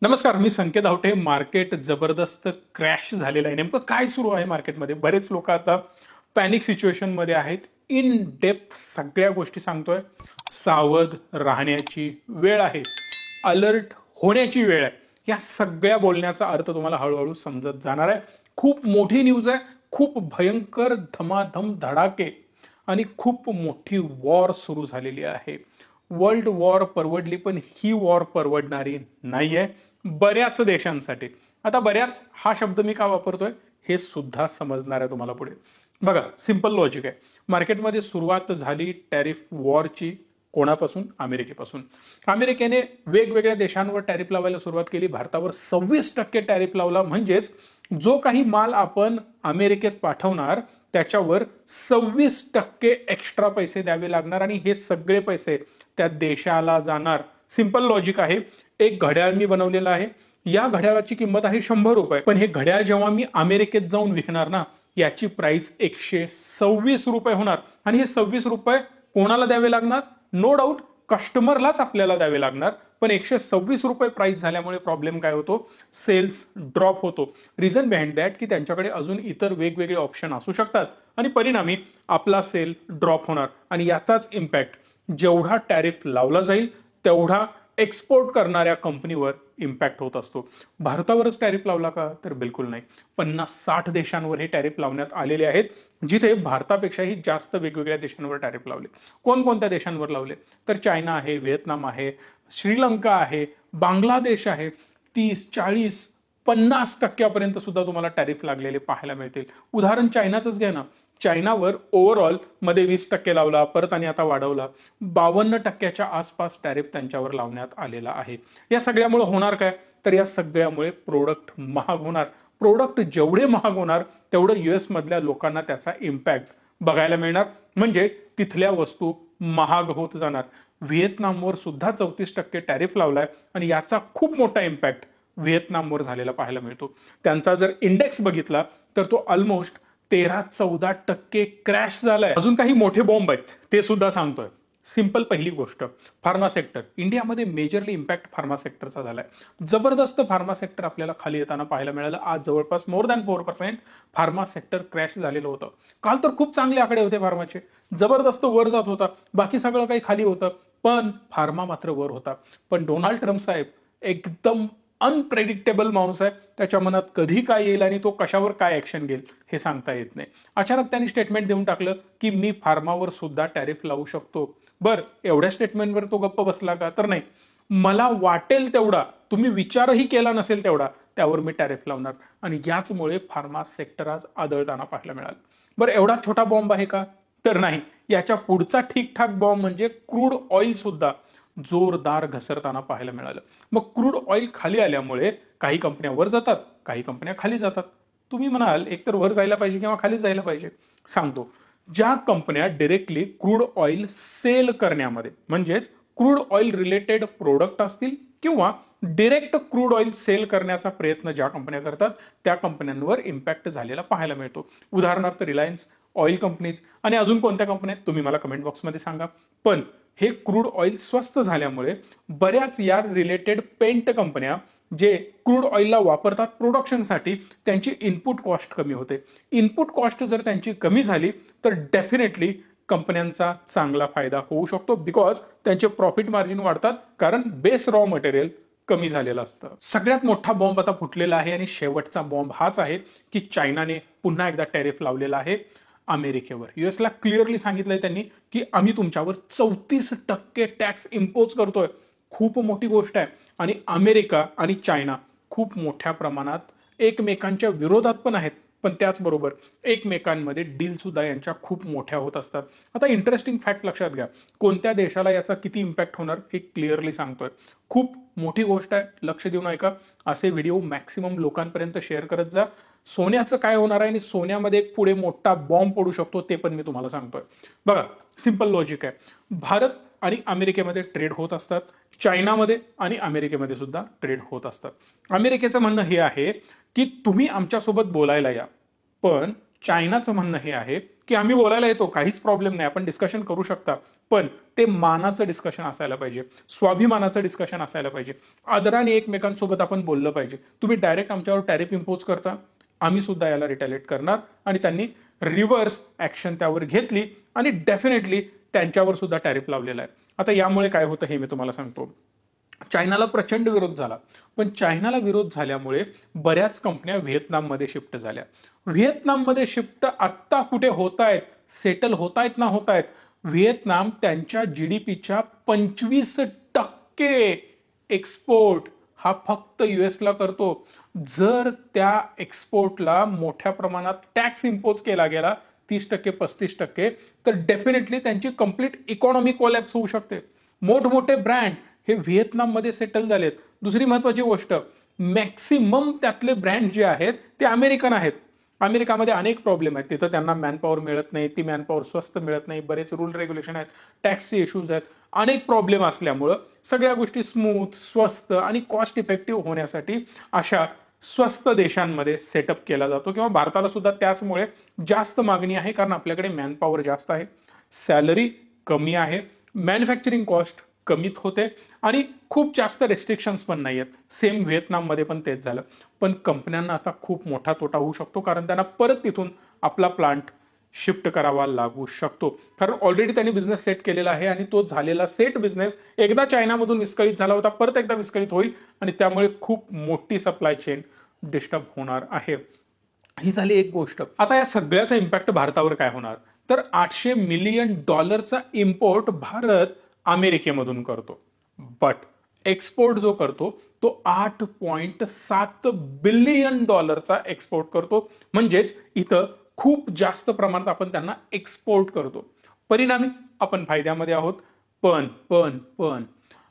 नमस्कार, मी संकेत आवटे. मार्केट जबरदस्त क्रॅश झालेलं आहे. नेमकं काय सुरू आहे मार्केटमध्ये? बरेच लोक आता पॅनिक सिच्युएशन मध्ये आहेत. इन डेप्थ सगळ्या गोष्टी सांगतोय. सावध राहण्याची वेळ आहे, अलर्ट होण्याची वेळ आहे. या सगळ्या बोलण्याचा अर्थ तुम्हाला हळूहळू समजत जाणार आहे. खूप मोठी न्यूज आहे, खूप भयंकर धमाधम धडाके आणि खूप मोठी वॉर सुरू झालेली आहे. वर्ल्ड वॉर परवडली, पण ही वॉर परवडणारी नाहीये बऱ्याच देशांसाठी. आता बऱ्याच हा शब्द मी का वापरतोय हे सुद्धा समजणार आहे तुम्हाला पुढे. बघा, सिंपल लॉजिक आहे. मार्केटमध्ये सुरुवात झाली टॅरिफ वॉरची. कोणापासून? अमेरिकेपासून. अमेरिकेने वेगवेगळ्या देशांवर टॅरिफ लावायला सुरुवात केली. भारतावर 26% टॅरिफ लावला. म्हणजेच जो काही माल आपण अमेरिकेत पाठवणार त्याच्यावर 26% एक्स्ट्रा पैसे द्यावे लागणार आणि हे सगळे पैसे त्या देशाला जाणार. सिंपल लॉजिक आहे. एक घड्याळ मी बनवलेलं आहे. या घड्याळाची किंमत आहे ₹100, पण हे घड्याळ जेव्हा मी अमेरिकेत जाऊन विकणार ना, याची प्राइस ₹126 होणार. आणि हे ₹26 कोणाला द्यावे लागणार? नो डाऊट कस्टमरलाच आपल्याला द्यावे लागणार. पण ₹126 प्राइस झाल्यामुळे प्रॉब्लेम काय होतो? सेल्स ड्रॉप होतो. रिझन बिहाइंड दॅट की त्यांच्याकडे अजून इतर वेगवेगळे ऑप्शन असू शकतात आणि परिणामी आपला सेल ड्रॉप होणार. आणि याचाच इम्पॅक्ट जेवढा टॅरिफ लावला जाईल तेवढा एक्सपोर्ट करणाऱ्या कंपनीवर इम्पॅक्ट होत असतो. भारतावरच टॅरिफ लावला का? तर बिलकुल नाही. 50-60 देशांवर हे टॅरिफ लावण्यात आलेले आहेत, जिथे भारतापेक्षाही जास्त वेगवेगळ्या देशांवर टॅरिफ लावले. कोणकोणत्या देशांवर लावले? तर चायना आहे, व्हिएतनाम आहे, श्रीलंका आहे, बांगलादेश आहे. 30-40 50% सुद्धा तुम्हाला टॅरिफ लागलेले पाहायला मिळतील. उदाहरण चायनाच घ्या ना. चायनावर ओव्हरऑल मध्ये 20% लावला, परत आणि आता वाढवला. 52% आसपास टॅरिफ त्यांच्यावर लावण्यात आलेला आहे. या सगळ्यामुळे होणार काय? तर या सगळ्यामुळे प्रोडक्ट महाग होणार. प्रोडक्ट जेवढे महाग होणार तेवढं US मधल्या लोकांना त्याचा इम्पॅक्ट बघायला मिळणार. म्हणजे तिथल्या वस्तू महाग होत जाणार. व्हिएतनामवर सुद्धा 34% टॅरिफ लावलाय आणि याचा खूप मोठा इम्पॅक्ट व्हिएतनामवर झालेला पाहायला मिळतो. त्यांचा जर इंडेक्स बघितला तर तो ऑलमोस्ट 13-14% क्रॅश झालाय. अजून काही मोठे बॉम्ब आहेत ते सुद्धा सांगतोय. सिंपल पहिली गोष्ट, फार्मा सेक्टर. इंडियामध्ये मेजरली इम्पॅक्ट फार्मा सेक्टरचा झालाय. जबरदस्त फार्मा सेक्टर आपल्याला खाली येताना पाहायला मिळालं. आज जवळपास more than 4% pharma sector crash झालेलं होतं. काल तर खूप चांगले आकडे होते फार्माचे, जबरदस्त वर जात होता. बाकी सगळं काही खाली होतं, पण फार्मा मात्र वर होता. पण डोनाल्ड ट्रम्प साहेब एकदम अनप्रेडिक्टेबल माणूस आहे. त्याच्या मनात कधी काय येईल आणि तो कशावर काय ऍक्शन घेईल हे सांगता येत नाही. अचानक त्यांनी स्टेटमेंट देऊन टाकलं की मी फार्मावर सुद्धा टॅरिफ लावू शकतो. बर, एवढ्या स्टेटमेंटवर तो गप्प बसला का? तर नाही. मला वाटेल तेवढा, तुम्ही विचारही केला नसेल तेवढा, त्यावर मी टॅरिफ लावणार. आणि याचमुळे फार्मा सेक्टर आज आदळताना पाहायला मिळालं. बरं, एवढा छोटा बॉम्ब आहे का? तर नाही. याच्या पुढचा ठीकठाक बॉम्ब म्हणजे क्रूड ऑइल सुद्धा जोरदार घसरताना पाहायला मिळालं. मग क्रूड ऑइल खाली आल्यामुळे काही कंपन्या वर जातात, काही कंपन्या खाली जातात. तुम्ही म्हणाल एकतर वर जायला पाहिजे किंवा खाली जायला पाहिजे. सांगतो. ज्या कंपन्या डायरेक्टली क्रूड ऑइल सेल करण्यामध्ये, म्हणजेच क्रूड ऑइल रिलेटेड प्रोडक्ट असतील किंवा डायरेक्ट क्रूड ऑइल सेल करण्याचा प्रयत्न ज्या कंपन्या करतात त्या कंपन्यांवर इम्पॅक्ट झालेला पाहायला मिळतो. उदाहरणार्थ रिलायन्स, ऑइल कंपनीज आणि अजून कोणत्या कंपन्या तुम्ही मला कमेंट बॉक्समध्ये सांगा. पण हे क्रूड ऑइल स्वस्त झाल्यामुळे बऱ्याच या रिलेटेड पेंट कंपन्या जे क्रूड ऑइलला वापरतात प्रोडक्शनसाठी, त्यांची इनपुट कॉस्ट कमी होते. इनपुट कॉस्ट जर त्यांची कमी झाली तर डेफिनेटली कंपन्यांचा चांगला फायदा होऊ शकतो. बिकॉज त्यांचे प्रॉफिट मार्जिन वाढतात, कारण बेस रॉ मटेरियल कमी झालेलं असतं. सगळ्यात मोठा बॉम्ब आता फुटलेला आहे आणि शेवटचा बॉम्ब हाच आहे की चायनाने पुन्हा एकदा टॅरिफ लावलेला आहे अमेरिकेवर. युएसला क्लिअरली सांगितलंय त्यांनी की आम्ही तुमच्यावर 34% टॅक्स इम्पोज करतोय. खूप मोठी गोष्ट आहे. आणि अमेरिका आणि चायना खूप मोठ्या प्रमाणात एकमेकांच्या विरोधात पण आहेत, पण त्याचबरोबर एकमेकांमध्ये डील सुद्धा यांच्या खूप मोठ्या होत असतात. आता इंटरेस्टिंग फॅक्ट लक्षात घ्या. कोणत्या देशाला याचा किती इम्पॅक्ट होणार हे क्लिअरली सांगतोय. खूप मोठी गोष्ट आहे, लक्ष देऊन ऐका. असे व्हिडिओ मॅक्सिमम लोकांपर्यंत शेअर करत जा. सोन्याचं काय होणार आहे आणि सोन्यामध्ये एक पुढे मोठा बॉम्ब पडू शकतो ते पण मी तुम्हाला सांगतोय. बघा, सिंपल लॉजिक आहे. भारत आणि अमेरिकेमध्ये ट्रेड होत असतात, चायनामध्ये आणि अमेरिकेमध्ये सुद्धा ट्रेड होत असतात. अमेरिकेचं म्हणणं हे आहे की तुम्ही आमच्यासोबत बोलायला या, पण चायनाचं म्हणणं हे आहे की आम्ही बोलायला येतो, काहीच प्रॉब्लेम नाही, आपण डिस्कशन करू शकता, पण ते मानाचं डिस्कशन असायला पाहिजे, स्वाभिमानाचं डिस्कशन असायला पाहिजे, आदराने एकमेकांसोबत आपण बोललं पाहिजे. तुम्ही डायरेक्ट आमच्यावर टॅरिफ इम्पोज करता, आम्ही सुद्धा याला रिटॅलिएट करणार. आणि त्यांनी रिव्हर्स ऍक्शन त्यावर घेतली आणि डेफिनेटली त्यांच्यावर सुद्धा टॅरिफ लावलेला आहे. आता यामुळे काय होतं हे मी तुम्हाला सांगतो. चायनाला प्रचंड विरोध झाला, पण चायनाला विरोध झाल्यामुळे बऱ्याच कंपन्या व्हिएतनाममध्ये शिफ्ट झाल्या. व्हिएतनाममध्ये शिफ्ट आत्ता कुठे होत आहेत, सेटल होत आहेत ना होत आहेत. व्हिएतनाम त्यांच्या जीडीपीच्या 25% एक्सपोर्ट हा फक्त युएसला करतो. जर त्या एक्सपोर्टला मोठ्या प्रमाणात टॅक्स इम्पोज केला गेला 30% 35%, तर डेफिनेटली त्यांची कंप्लीट इकॉनॉमी कोलॅप्स होऊ शकते. मोठमोठे ब्रँड हे व्हिएतनाममध्ये सेटल झालेत. दुसरी महत्वाची गोष्ट, मॅक्सिमम त्यातले ब्रँड जे आहेत ते अमेरिकन आहेत. अमेरिकामध्ये अनेक प्रॉब्लेम आहेत, तिथं त्यांना मॅनपॉवर मिळत नाही, ती मॅनपॉवर स्वस्त मिळत नाही, बरेच रूल रेग्युलेशन आहेत, टॅक्सचे इश्यूज आहेत, अनेक प्रॉब्लेम असल्यामुळं सगळ्या गोष्टी स्मूथ, स्वस्त आणि कॉस्ट इफेक्टिव्ह होण्यासाठी अशा स्वस्त देशांमध्ये सेटअप केला जातो. किंवा भारताला सुद्धा त्याचमुळे जास्त मागणी आहे, कारण आपल्याकडे मॅनपॉवर जास्त आहे, सॅलरी कमी आहे, मॅन्युफॅक्चरिंग कॉस्ट कमीत होते आणि खूप जास्त रेस्ट्रिक्शन्स पण नाही आहेत. सेम व्हिएतनाममध्ये पण तेच झालं. पण कंपन्यांना आता खूप मोठा तोटा होऊ शकतो, कारण त्यांना परत तिथून आपला प्लांट शिफ्ट करावा लागू शकतो. कारण ऑलरेडी त्यांनी बिझनेस सेट केलेला आहे आणि तो झालेला सेट बिझनेस एकदा चायनामधून विस्कळीत झाला होता, परत एकदा विस्कळीत होईल आणि त्यामुळे खूप मोठी सप्लाय चेन डिस्टर्ब होणार आहे. ही झाली एक गोष्ट. आता या सगळ्याचा इम्पॅक्ट भारतावर काय होणार, तर $800 मिलियन इम्पोर्ट भारत अमेरिकेमधून करतो, बट एक्सपोर्ट जो करतो तो $8.7 बिलियन एक्सपोर्ट करतो. म्हणजेच इथं खूप जास्त प्रमाणात आपण त्यांना एक्सपोर्ट करतो. परिणामी आपण फायद्यामध्ये आहोत. पण पण पण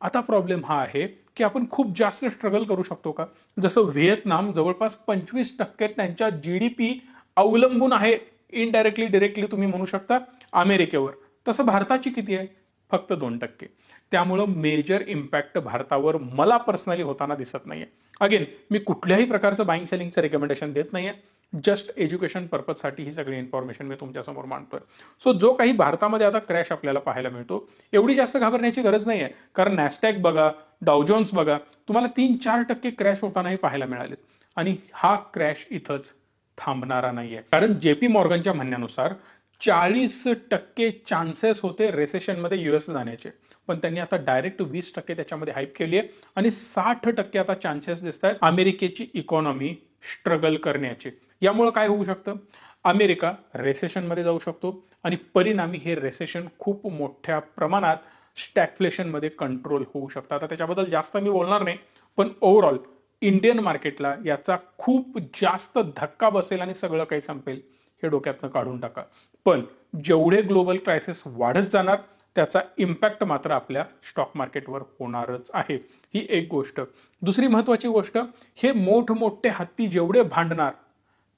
आता प्रॉब्लेम हा आहे की आपण खूप जास्त स्ट्रगल करू शकतो का? जसं व्हिएतनाम जवळपास 25% त्यांच्या जीडीपी अवलंबून आहे, इनडायरेक्टली डिरेक्टली तुम्ही म्हणू शकता, अमेरिकेवर. तसं भारताची किती आहे? फक्त 2%. त्यामुळं मेजर इम्पॅक्ट भारतावर मला पर्सनली होताना दिसत नाहीये. अगेन, मी कुठल्याही प्रकारचं बाईंग सेलिंगचं रिकमेंडेशन देत नाहीये, जस्ट एज्युकेशन पर्पजसाठी ही सगळी इन्फॉर्मेशन मी तुमच्यासमोर मांडतोय. सो जो काही भारतामध्ये आता क्रॅश आपल्याला पाहायला मिळतो, एवढी जास्त घाबरण्याची गरज नाहीये, कारण नॅस्डॅक बघा, डाउजोन्स बघा, तुम्हाला 3-4% क्रॅश होतानाही पाहायला मिळाले. आणि हा क्रॅश इथंच थांबणारा नाहीये, कारण जेपी मॉर्गनच्या म्हणण्यानुसार 40% चान्सेस होते रेसेशनमध्ये युएस जाण्याचे, पण त्यांनी आता डायरेक्ट 20% त्याच्यामध्ये हाईप केली आहे आणि 60% आता चान्सेस दिसत आहेत अमेरिकेची इकॉनॉमी स्ट्रगल करण्याचे. यामुळे काय होऊ शकतं, अमेरिका रेसेशनमध्ये जाऊ शकतो आणि परिणामी हे रेसेशन खूप मोठ्या प्रमाणात स्टॅगफ्लेशनमध्ये कंट्रोल होऊ शकतं. आता त्याच्याबद्दल जास्त मी बोलणार नाही, पण ओव्हरऑल इंडियन मार्केटला याचा खूप जास्त धक्का बसेल आणि सगळं काही संपेल हे डोक्यातनं काढून टाका. पण जेवढे ग्लोबल क्रायसिस वाढत जाणार त्याचा इम्पॅक्ट मात्र आपल्या स्टॉक मार्केटवर होणारच आहे. ही एक गोष्ट. दुसरी महत्वाची गोष्ट, हे मोठमोठे हत्ती जेवढे भांडणार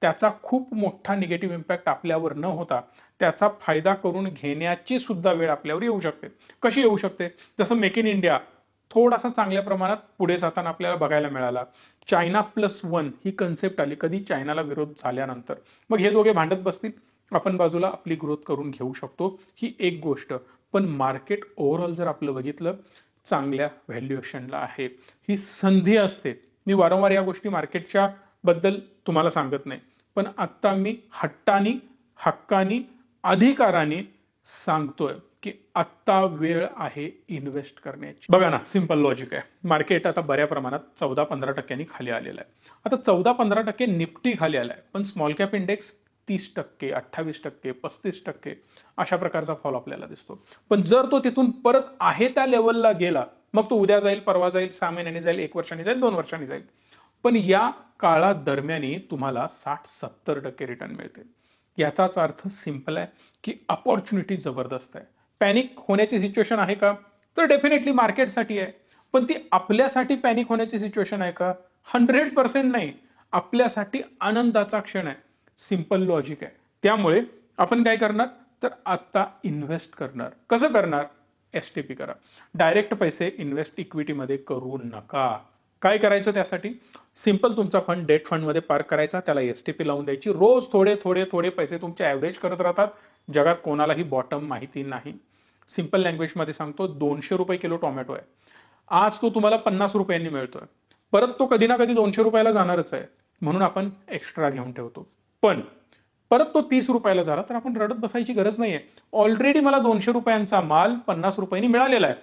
त्याचा खूप मोठा निगेटिव्ह इम्पॅक्ट आपल्यावर न होता त्याचा फायदा करून घेण्याची सुद्धा वेळ आपल्यावर येऊ शकते. कशी येऊ शकते? जसं मेक इन इंडिया थोडासा चांगल्या प्रमाणात पुढे जाताना आपल्याला बघायला मिळाला. China+1 ही कन्सेप्ट आली कधी, चायनाला विरोध झाल्यानंतर. मग हे दोघे भांडत बसतील, आपण बाजूला आपली ग्रोथ करून घेऊ शकतो. ही एक गोष्ट. पण मार्केट ओव्हरऑल जर आपलं बघितलं, चांगल्या व्हॅल्युएशनला आहे, ही संधी असते. मी वारंवार या गोष्टी मार्केटच्या बद्दल तुम्हाला सांगत नाही, पण आता मी हक्कानी अधिकाराने सांगतोय की आत्ता वेळ आहे इन्व्हेस्ट करण्याची. बघा ना, सिंपल लॉजिक आहे. मार्केट आता बऱ्या प्रमाणात 14-15% खाली आलेलं आहे. आता 14-15% निफ्टी खाली आलाय, पण स्मॉल कॅप इंडेक्स 30%, 28%, 35% अशा प्रकारचा फॉल आपल्याला दिसतो. पण जर तो तिथून परत आहे त्या लेवलला गेला, मग तो उद्या जाईल, परवा जाईल, 6 महिन्यांनी जाईल, 1 वर्षांनी जाईल, 2 वर्षांनी जाईल, पण या काळात दरम्यानी तुम्हाला 60-70% रिटर्न मिळते. याचाच अर्थ सिंपल आहे की अपॉर्च्युनिटी जबरदस्त आहे. पॅनिक होण्याची सिच्युएशन आहे का? तर डेफिनेटली मार्केटसाठी आहे, पण ती आपल्यासाठी पॅनिक होण्याची सिच्युएशन आहे का? 100% नाही. आपल्यासाठी आनंदाचा क्षण आहे. सिंपल लॉजिक आहे. त्यामुळे आपण काय करणार, तर आता इन्व्हेस्ट करणार. कसं करणार? एसटीपी करा. डायरेक्ट पैसे इन्व्हेस्ट इक्विटीमध्ये करू नका. काय करायचं त्यासाठी? सिंपल, तुमचा फंड डेट फंडमध्ये पार्क करायचा, त्याला एसटीपी लावून द्यायची. रोज थोडे थोडे थोडे पैसे तुमचे ऍव्हरेज करत राहतात. जगात कोणालाही बॉटम माहिती नाही. सिंपल लँग्वेजमध्ये सांगतो, 200 रुपये किलो टोमॅटो आहे. आज तो तुम्हाला 50 रुपयांनी मिळतोय. परत तो कधी ना कधी 200 रुपयाला जाणारच आहे, म्हणून आपण एक्स्ट्रा घेऊन ठेवतो. पण परत तो 30 रुपयाला झाला तर आपण रडत बसायची गरज नाहीये. ऑलरेडी मला 200 रुपयांचा माल 50 रुपयांनी मिळालेला आहे.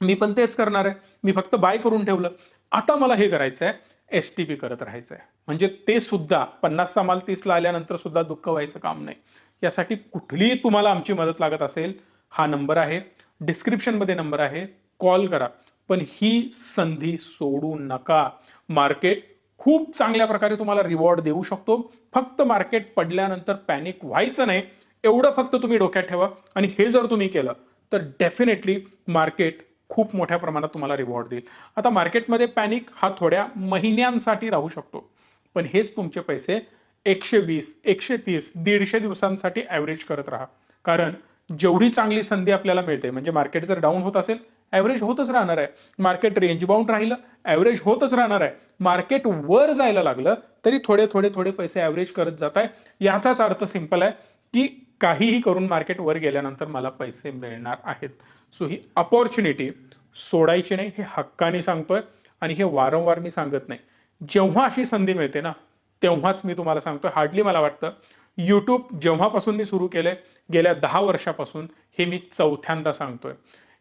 मी पण तेच करणार आहे. मी फक्त बाय करून ठेवलं. आता मला हे करायचं आहे, एसटीपी करत राहायचं आहे. म्हणजे ते सुद्धा 50चा माल 30ला आल्यानंतर सुद्धा दुःख व्हायचं काम नाही. यासाठी कुठलीही तुम्हाला आमची मदत लागत असेल, हा नंबर आहे, डिस्क्रिप्शनमध्ये नंबर आहे, कॉल करा. पण ही संधी सोडू नका. मार्केट खूप चांगल्या प्रकारे तुम्हाला रिवॉर्ड देऊ शकतो. फक्त मार्केट पडल्यानंतर पॅनिक व्हायचं नाही, एवढं फक्त तुम्ही डोक्यात ठेवा. आणि हे जर तुम्ही केलं तर डेफिनेटली मार्केट खूप मोठ्या प्रमाणात तुम्हाला रिवॉर्ड देईल. आता मार्केटमध्ये पॅनिक हा थोड्या महिन्यांसाठी राहू शकतो, पण हेच तुमचे पैसे 120, 130, 150 दिवसांसाठी ऍव्हरेज करत राहा. कारण जेवढी चांगली संधी आपल्याला मिळते, म्हणजे मार्केट जर डाऊन होत असेल, ऍव्हरेज होतच राहणार आहे. मार्केट रेंज बाउंड राहिलं, ऍव्हरेज होतच राहणार आहे. मार्केट वर जायला लागलं तरी थोडे थोडे थोडे पैसे ऍव्हरेज करत जात आहे. याचाच अर्थ सिंपल आहे की काहीही करून मार्केट वर गेल्यानंतर मला पैसे मिळणार आहेत. सो ही अपॉर्च्युनिटी सोडायची नाही, हे हक्काने सांगतोय. आणि हे वारंवार मी सांगत नाही. जेव्हा अशी संधी मिळते ना, तेव्हाच मी तुम्हाला सांगतोय. हार्डली मला वाटतं युट्यूब जेव्हापासून मी सुरू केलंय, गेल्या 10 वर्षापासून, हे मी 4थ्यांदा सांगतोय.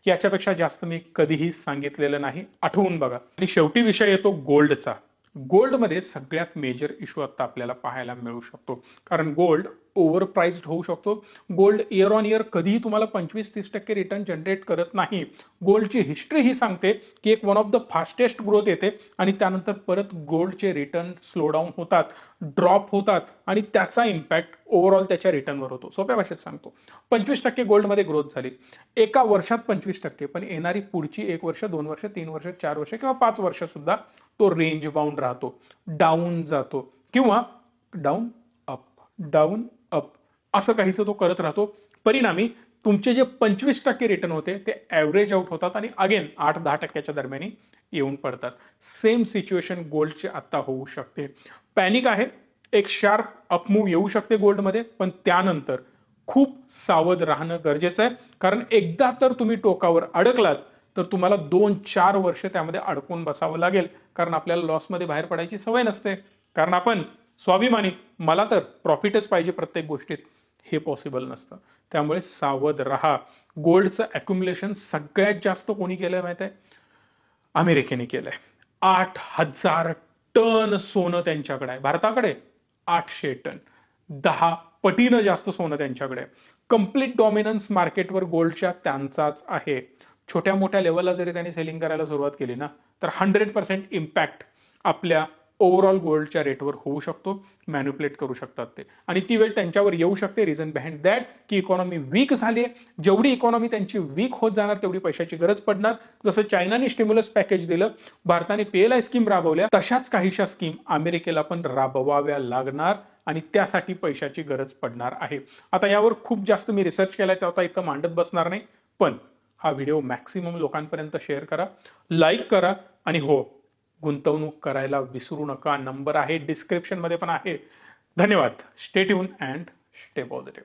याच्यापेक्षा जास्त मी कधीही सांगितलेलं नाही, आठवून बघा. आणि शेवटी विषय येतो गोल्डचा. गोल्डमध्ये सगळ्यात मेजर इश्यू आता आपल्याला पाहायला मिळू शकतो, कारण गोल्ड ओव्हर प्राइस्ड होऊ शकतो. गोल्ड इयर ऑन इयर कधीही तुम्हाला 25-30% रिटर्न जनरेट करत नाही. गोल्डची हिस्ट्री ही सांगते की एक one of the fastest growth येते आणि त्यानंतर परत गोल्डचे रिटर्न स्लो डाऊन होतात, ड्रॉप होतात आणि त्याचा इम्पॅक्ट ओव्हरऑल त्याच्या रिटर्नवर होतो. सोप्या भाषेत सांगतो, 25% गोल्डमध्ये ग्रोथ झाली एका वर्षात 25%, पण येणारी पुढची 1 वर्ष, 2 वर्ष, 3 वर्ष, 4 वर्ष किंवा 5 वर्ष सुद्धा तो रेंज बाउंड राहतो, डाऊन जातो किंवा डाऊन अप, डाऊन अप असं काहीच तो करत राहतो. परिणामी तुमचे जे 25% रिटर्न होते ते ऍव्हरेज आउट होतात आणि अगेन 8-10% दरम्यान येऊन पडतात. सेम सिच्युएशन गोल्डचे आता होऊ शकते. पॅनिक आहे, एक शार्प अपमूव्ह येऊ शकते गोल्डमध्ये, पण त्यानंतर खूप सावध राहणं गरजेचं आहे. कारण एकदा तर तुम्ही टोकावर अडकलात तर तुम्हाला 2-4 वर्ष त्यामध्ये अडकून बसावं लागेल. कारण आपल्याला लॉसमध्ये बाहेर पडायची सवय नसते, कारण आपण स्वाभिमानी, मला तर प्रॉफिटच पाहिजे प्रत्येक गोष्टीत, हे पॉसिबल नसतं. त्यामुळे सावध राहा. गोल्डचं अक्युम्युलेशन सगळ्यात जास्त कोणी केलंय माहित आहे? अमेरिकेने केलंय. 8,000 टन सोनं त्यांच्याकडे आहे. भारताकडे 800 टन, 10 पटीनं जास्त सोनं त्यांच्याकडे आहे. कम्प्लीट डॉमिनन्स मार्केटवर गोल्डच्या त्यांचाच आहे. छोट्या मोठ्या लेवलला जरी त्यांनी सेलिंग करायला सुरुवात केली ना, तर 100% इम्पॅक्ट आपल्या ओव्हरऑल गोल्डच्या रेटवर होऊ शकतो. मॅन्युप्युलेट करू शकतात ते, आणि ती वेळ त्यांच्यावर येऊ शकते. रिझन बिहाइंड दॅट की इकॉनॉमी वीक झाली आहे. जेवढी इकॉनॉमी त्यांची वीक होत जाणार तेवढी पैशाची गरज पडणार. जसं चायनाने स्टिम्युलस पॅकेज दिलं, भारताने PLI स्कीम राबवल्या, तशाच काहीशा स्कीम अमेरिकेला पण राबवाव्या लागणार आणि त्यासाठी पैशाची गरज पडणार आहे. आता यावर खूप जास्त मी रिसर्च केलाय, तर आता इथं मांडत बसणार नाही. पण हा व्हिडिओ मॅक्सिमम लोकांपर्यंत शेअर करा, लाईक करा आणि हो, गुंतवणूक करायला विसरू नका. नंबर आहे डिस्क्रिप्शन मध्ये पण आहे. धन्यवाद. Stay tune and stay positive.